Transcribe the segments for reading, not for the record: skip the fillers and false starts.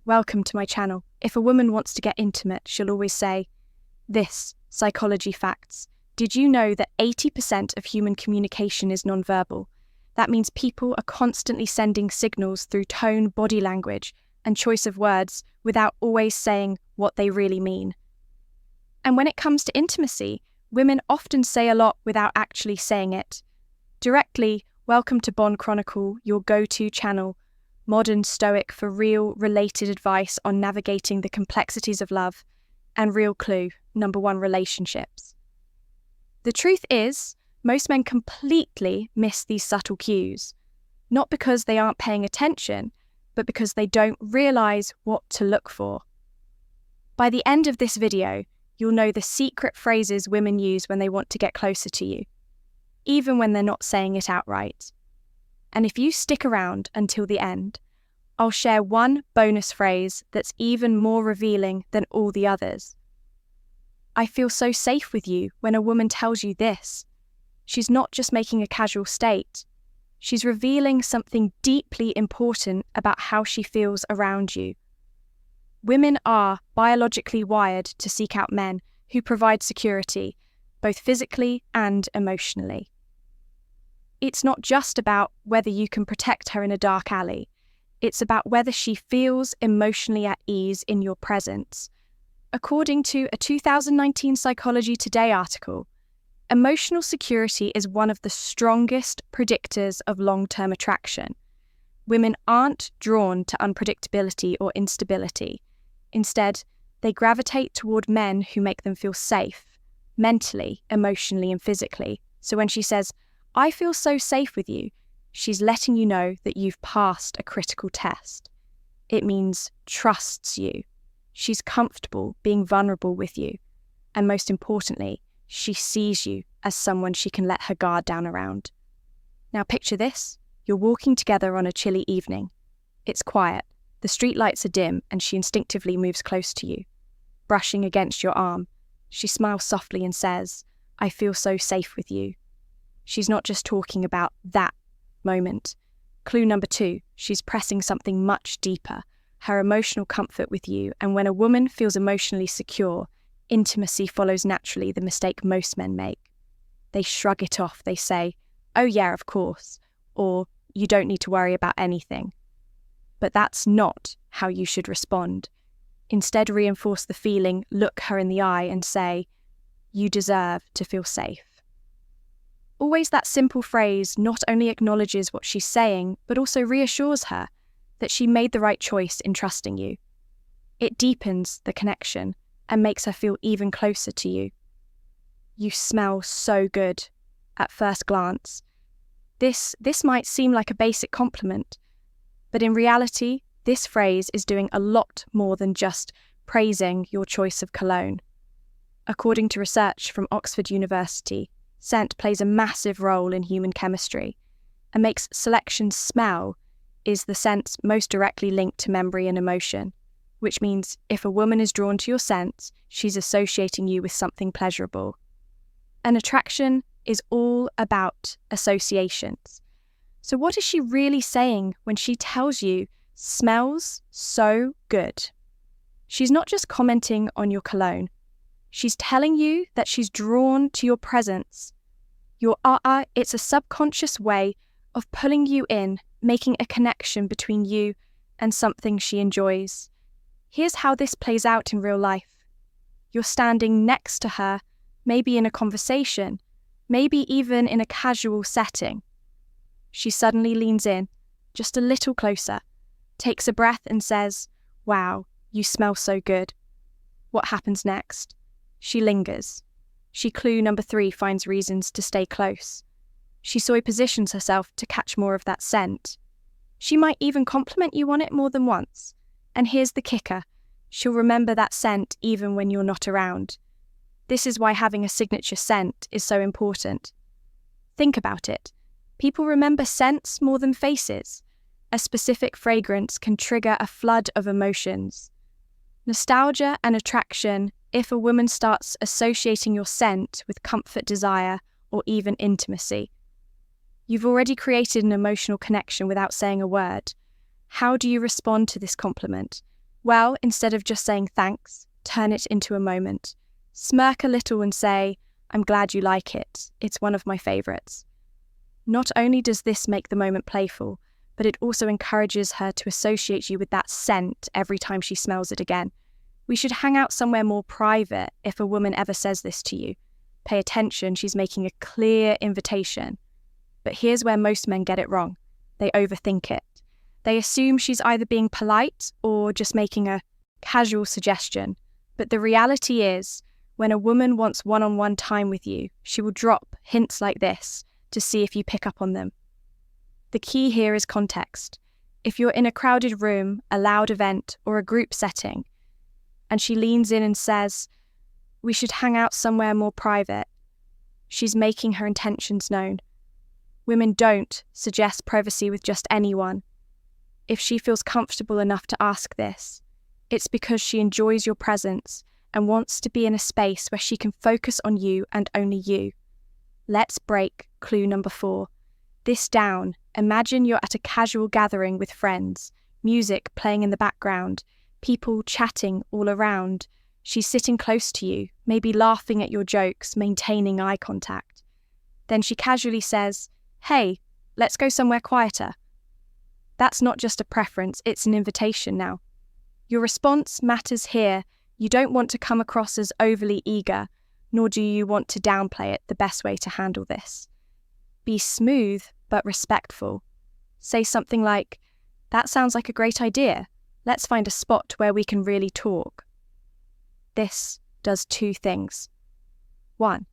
welcome to my channel. If a woman wants to get intimate, she'll always say, "This, psychology facts. Did you know that 80% of human communication is nonverbal? That means people are constantly sending signals through tone, body language, and choice of words without always saying what they really mean." And when it comes to intimacy, women often say a lot without actually saying it. Directly, welcome to Bond Chronicle, your go-to channel, modern stoic for real, related advice on navigating the complexities of love, and Real Clue, #1 relationships. The truth is, most men completely miss these subtle cues, not because they aren't paying attention, but because they don't realise what to look for. By the end of this video, you'll know the secret phrases women use when they want to get closer to you, even when they're not saying it outright. And if you stick around until the end, I'll share one bonus phrase that's even more revealing than all the others. "I feel so safe with you" when a woman tells you this. She's not just making a casual state. She's revealing something deeply important about how she feels around you. Women are biologically wired to seek out men who provide security, both physically and emotionally. It's not just about whether you can protect her in a dark alley. It's about whether she feels emotionally at ease in your presence. According to a 2019 Psychology Today article, emotional security is one of the strongest predictors of long-term attraction. Women aren't drawn to unpredictability or instability. Instead, they gravitate toward men who make them feel safe, mentally, emotionally, and physically. So when she says, "I feel so safe with you," she's letting you know that you've passed a critical test. It means trusts you. She's comfortable being vulnerable with you. And most importantly, she sees you as someone she can let her guard down around. Now picture this. You're walking together on a chilly evening. It's quiet. The street lights are dim and she instinctively moves close to you. Brushing against your arm, she smiles softly and says, "I feel so safe with you." She's not just talking about that moment. Clue #2, she's pressing something much deeper, her emotional comfort with you. And when a woman feels emotionally secure, intimacy follows naturally, the mistake most men make. They shrug it off. They say, "Oh yeah, of course," or "You don't need to worry about anything." But that's not how you should respond. Instead, reinforce the feeling, look her in the eye and say, "You deserve to feel safe." Always that simple phrase not only acknowledges what she's saying, but also reassures her that she made the right choice in trusting you. It deepens the connection and makes her feel even closer to you. "You smell so good," at first glance. This might seem like a basic compliment, but in reality, this phrase is doing a lot more than just praising your choice of cologne. According to research from Oxford University, scent plays a massive role in human chemistry and makes selection smell is the scent most directly linked to memory and emotion, which means if a woman is drawn to your scent, she's associating you with something pleasurable. An attraction is all about associations. So what is she really saying when she tells you "smells so good"? She's not just commenting on your cologne. She's telling you that she's drawn to your presence. Your it's a subconscious way of pulling you in, making a connection between you and something she enjoys. Here's how this plays out in real life. You're standing next to her, maybe in a conversation, maybe even in a casual setting. She suddenly leans in, just a little closer, takes a breath and says, "Wow, you smell so good." What happens next? She lingers. She clue #3 finds reasons to stay close. She positions herself to catch more of that scent. She might even compliment you on it more than once. And here's the kicker. She'll remember that scent even when you're not around. This is why having a signature scent is so important. Think about it. People remember scents more than faces. A specific fragrance can trigger a flood of emotions. Nostalgia and attraction, if a woman starts associating your scent with comfort, desire, or even intimacy. You've already created an emotional connection without saying a word. How do you respond to this compliment? Well, instead of just saying thanks, turn it into a moment. Smirk a little and say, I'm glad you like it. It's one of my favourites. Not only does this make the moment playful, but it also encourages her to associate you with that scent every time she smells it again. We should hang out somewhere more private if a woman ever says this to you. Pay attention, she's making a clear invitation. But here's where most men get it wrong. They overthink it. They assume she's either being polite or just making a casual suggestion. But the reality is, when a woman wants one-on-one time with you, she will drop hints like this to see if you pick up on them. The key here is context. If you're in a crowded room, a loud event, or a group setting, and she leans in and says, we should hang out somewhere more private, she's making her intentions known. Women don't suggest privacy with just anyone. If she feels comfortable enough to ask this, it's because she enjoys your presence and wants to be in a space where she can focus on you and only you. Let's break clue number 4. This down. Imagine you're at a casual gathering with friends, music playing in the background, people chatting all around. She's sitting close to you, maybe laughing at your jokes, maintaining eye contact. Then she casually says, hey, let's go somewhere quieter. That's not just a preference, it's an invitation now. Your response matters here. You don't want to come across as overly eager, nor do you want to downplay it. The best way to handle this. Be smooth but respectful. Say something like, that sounds like a great idea. Let's find a spot where we can really talk. This does 2 things. 1.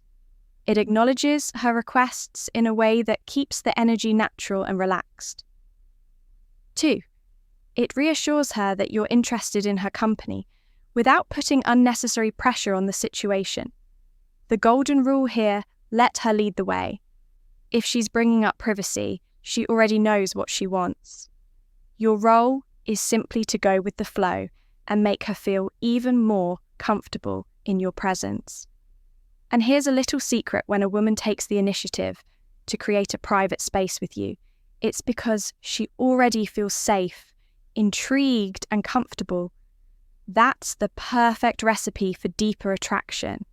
It acknowledges her requests in a way that keeps the energy natural and relaxed. 2. It reassures her that you're interested in her company without putting unnecessary pressure on the situation. The golden rule here, let her lead the way. If she's bringing up privacy, she already knows what she wants. Your role is simply to go with the flow and make her feel even more comfortable in your presence. And here's a little secret: when a woman takes the initiative to create a private space with you, it's because she already feels safe, intrigued, and comfortable. That's the perfect recipe for deeper attraction.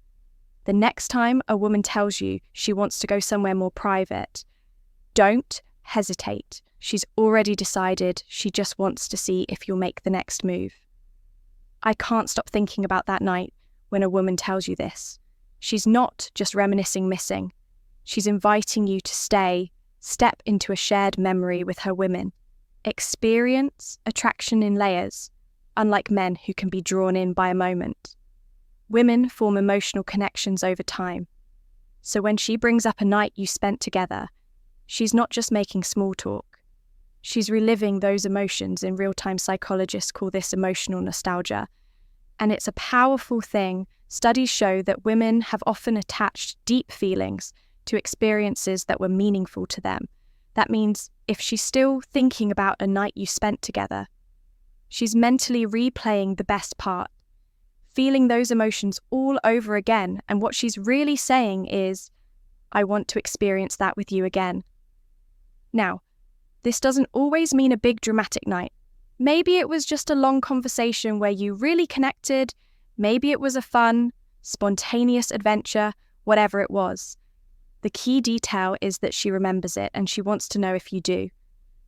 The next time a woman tells you she wants to go somewhere more private, don't hesitate. She's already decided she just wants to see if you'll make the next move. I can't stop thinking about that night when a woman tells you this. She's not just reminiscing missing. She's inviting you to step into a shared memory with her women. Experience attraction in layers, unlike men who can be drawn in by a moment. Women form emotional connections over time. So when she brings up a night you spent together, she's not just making small talk. She's reliving those emotions. In real time, psychologists call this emotional nostalgia. And it's a powerful thing. Studies show that women have often attached deep feelings to experiences that were meaningful to them. That means if she's still thinking about a night you spent together, she's mentally replaying the best part, feeling those emotions all over again. And what she's really saying is, I want to experience that with you again. Now, this doesn't always mean a big dramatic night. Maybe it was just a long conversation where you really connected. Maybe it was a fun, spontaneous adventure, whatever it was. The key detail is that she remembers it, and she wants to know if you do.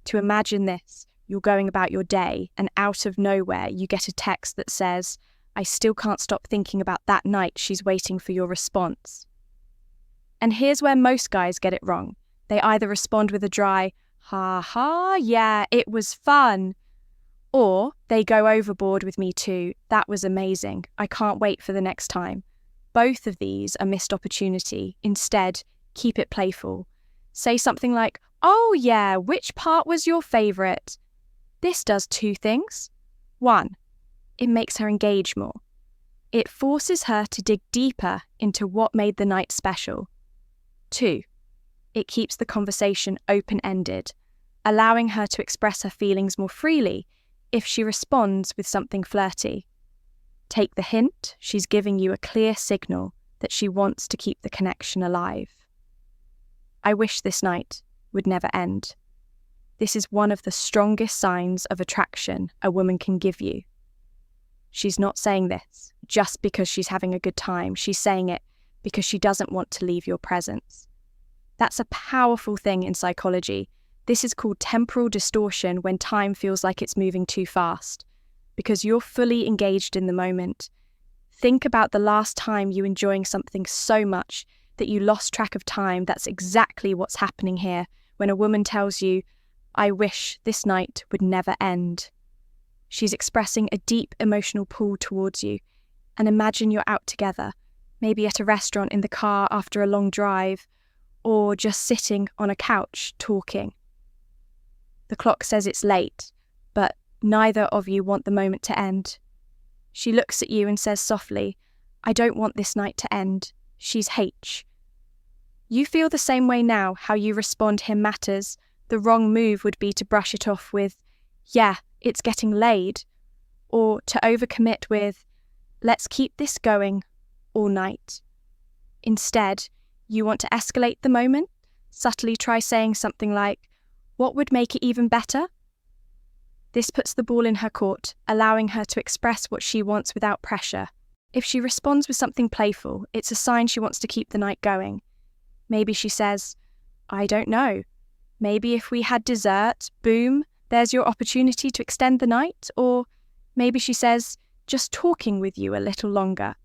To imagine this, you're going about your day, and out of nowhere you get a text that says, I still can't stop thinking about that night. She's waiting for your response. And here's where most guys get it wrong. They either respond with a dry, ha ha, yeah, it was fun. Or they go overboard with me too. That was amazing. I can't wait for the next time. Both of these are missed opportunity. Instead, keep it playful. Say something like, oh yeah, which part was your favourite? This does 2 things. 1, it makes her engage more. It forces her to dig deeper into what made the night special. 2, it keeps the conversation open-ended, allowing her to express her feelings more freely if she responds with something flirty. Take the hint, she's giving you a clear signal that she wants to keep the connection alive. I wish this night would never end. This is one of the strongest signs of attraction a woman can give you. She's not saying this just because she's having a good time. She's saying it because she doesn't want to leave your presence. That's a powerful thing in psychology. This is called temporal distortion when time feels like it's moving too fast, because you're fully engaged in the moment. Think about the last time you were enjoying something so much that you lost track of time. That's exactly what's happening here when a woman tells you, "I wish this night would never end." She's expressing a deep emotional pull towards you. And imagine you're out together, maybe at a restaurant, in the car after a long drive, or just sitting on a couch talking. The clock says it's late, but neither of you want the moment to end. She looks at you and says softly, "I don't want this night to end." She's H. You feel the same way now. How you respond here matters. The wrong move would be to brush it off with, "Yeah, it's getting laid," or to overcommit with, "Let's keep this going all night." Instead, you want to escalate the moment, subtly try saying something like, "What would make it even better?" This puts the ball in her court, allowing her to express what she wants without pressure. If she responds with something playful, it's a sign she wants to keep the night going. Maybe she says, "I don't know. Maybe if we had dessert, boom, there's your opportunity to extend the night." Or maybe she says, "Just talking with you a little longer."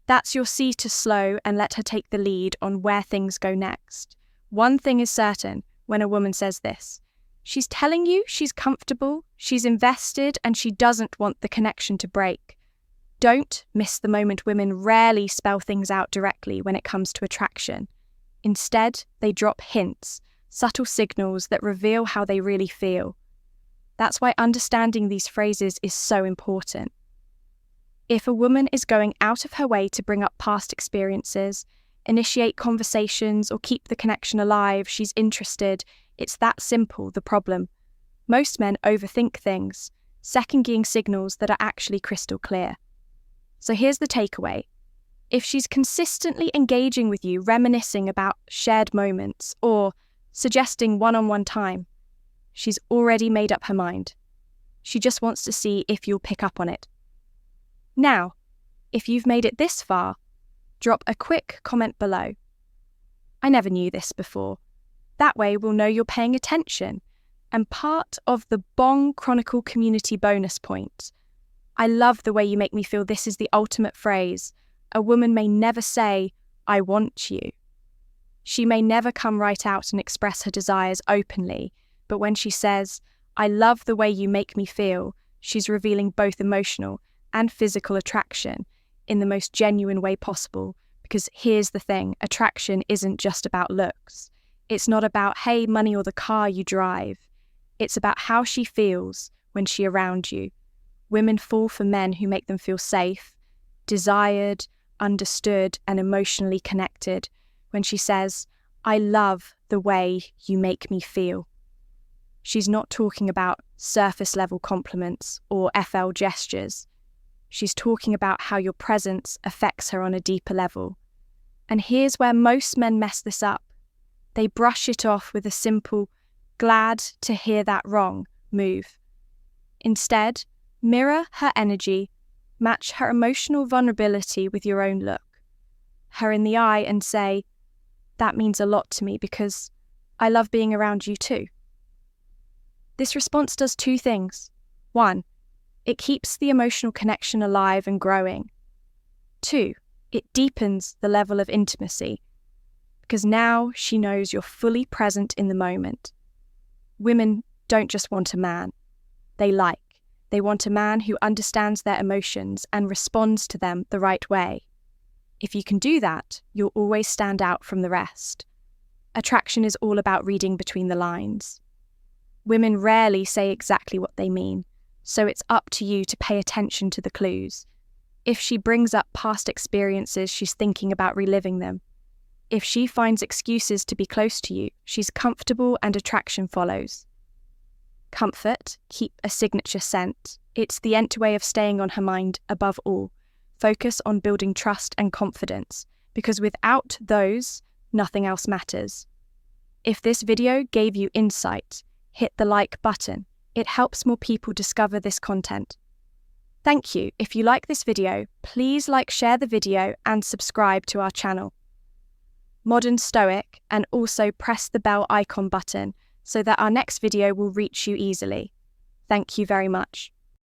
That's your C to slow and let her take the lead on where things go next. One thing is certain when a woman says this: she's telling you she's comfortable, she's invested, and she doesn't want the connection to break. Don't miss the moment. Women rarely spell things out directly when it comes to attraction. Instead, they drop hints, subtle signals that reveal how they really feel. That's why understanding these phrases is so important. If a woman is going out of her way to bring up past experiences, initiate conversations, or keep the connection alive, she's interested. It's that simple. The problem: most men overthink things, second-guessing signals that are actually crystal clear. So here's the takeaway. If she's consistently engaging with you, reminiscing about shared moments, or suggesting one-on-one time, she's already made up her mind. She just wants to see if you'll pick up on it. Now, if you've made it this far, drop a quick comment below. "I never knew this before." That way we'll know you're paying attention. And part of the Bong Chronicle community bonus point: I love the way you make me feel. This is the ultimate phrase. A woman may never say, "I want you." She may never come right out and express her desires openly, but when she says, "I love the way you make me feel," she's revealing both emotional and physical attraction in the most genuine way possible. Because here's the thing, attraction isn't just about looks. It's not about, hey, money or the car you drive. It's about how she feels when she's around you. Women fall for men who make them feel safe, desired, understood, and emotionally connected. When she says, "I love the way you make me feel," she's not talking about surface-level compliments or FL gestures. She's talking about how your presence affects her on a deeper level. And here's where most men mess this up. They brush it off with a simple, "glad to hear that wrong" move. Instead, mirror her energy, match her emotional vulnerability with your own look. Her in the eye and say, "That means a lot to me because I love being around you too." This response does two things. One, it keeps the emotional connection alive and growing. Two, it deepens the level of intimacy because now she knows you're fully present in the moment. Women don't just want a man. They want a man who understands their emotions and responds to them the right way. If you can do that, you'll always stand out from the rest. Attraction is all about reading between the lines. Women rarely say exactly what they mean, so it's up to you to pay attention to the clues. If she brings up past experiences, she's thinking about reliving them. If she finds excuses to be close to you, she's comfortable and attraction follows. Comfort, keep a signature scent. It's the Ent way of staying on her mind above all. Focus on building trust and confidence, because without those, nothing else matters. If this video gave you insight, hit the like button. It helps more people discover this content. Thank you. If you like this video, please share the video and subscribe to our channel. Modern Stoic, and also press the bell icon button so that our next video will reach you easily. Thank you very much.